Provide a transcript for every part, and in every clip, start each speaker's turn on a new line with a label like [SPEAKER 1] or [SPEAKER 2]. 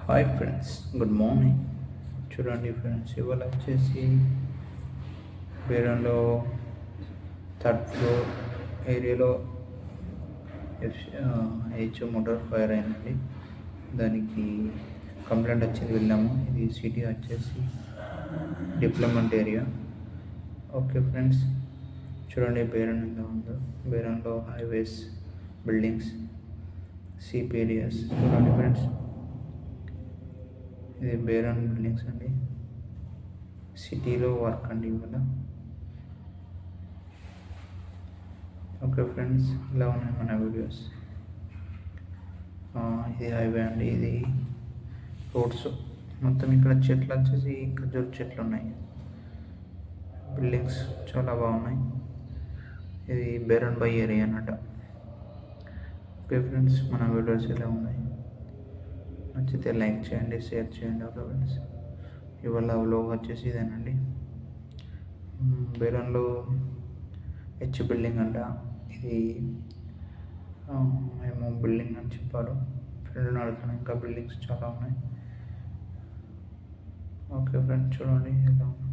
[SPEAKER 1] Hi friends, good morning. చూడండి friends, ఇవాళ వచ్చేసి బేరంలో థర్డ్ ఫ్లోర్ ఏరియాలో హెచ్ మోటార్ ఫైర్ అయిందండి. దానికి కంప్లైంట్ వచ్చింది, వెళ్ళాము. ఇది సిటీ వచ్చేసి డిప్లొమెంట్ ఏరియా. ఓకే ఫ్రెండ్స్, చూడండి బేరన్ ఎలా ఉందో. బేరన్లో హైవేస్, బిల్డింగ్స్, సీప్ ఏరియాస్ చూడండి ఫ్రెండ్స్. ఇది బేరన్ బిల్డింగ్స్ అండి. సిటీలో వర్క్ అండి ఇవాళ. ఓకే ఫ్రెండ్స్, ఇలా ఉన్నాయి మన వీడియోస్. ఇది హైవే అండి. ఇది రోడ్స్ మొత్తం. ఇక్కడ చెట్లు వచ్చేసి ఖర్జూర్ చెట్లు ఉన్నాయి. బిల్డింగ్స్ చాలా బాగున్నాయి. ఇది బేరన్ బై ఏరియా అన్నమాట. ఓకే ఫ్రెండ్స్, మన వీడియోస్ ఇలా ఉన్నాయి. నచ్చితే లైక్ చేయండి, షేర్ చేయండి. ఓకే ఫ్రెండ్స్, ఇవాళ వ్లాగ్ వచ్చేసి ఇదేనండి. బేరన్లో హెచ్ బిల్డింగ్ అంట. ఇది మేము బిల్డింగ్ అని చెప్పారు. ఫ్రెండ్ అడుగుతాను, ఇంకా బిల్డింగ్స్ చాలా ఉన్నాయి. ఓకే ఫ్రెండ్స్, చూడండి ఎలా ఉంది.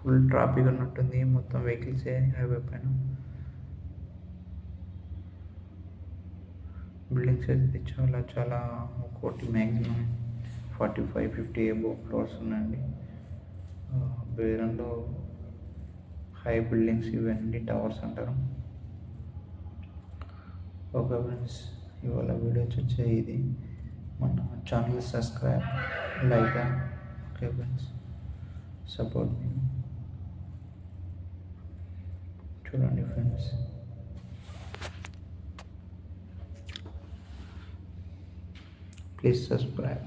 [SPEAKER 1] ఫుల్ ట్రాఫిక్ ఉన్నట్టుంది, మొత్తం వెహికల్సే హైవే పైన. బిల్డింగ్స్ అయితే చాలా చాలా కోటి మ్యాక్సిమం 45-50 అబోవ్ ఫ్లోర్స్ ఉన్నాయండి. బేరంలో హై బిల్డింగ్స్ ఇవన్నీ టవర్స్ అంటారు. ఓకే ఫ్రెండ్స్, ఇవాళ వీడియోస్ వచ్చే ఇది. మన channel subscribe, like. Okay friends, support మీ. చూడండి ఫ్రెండ్స్, ప్లీజ్ సబ్స్క్రైబ్.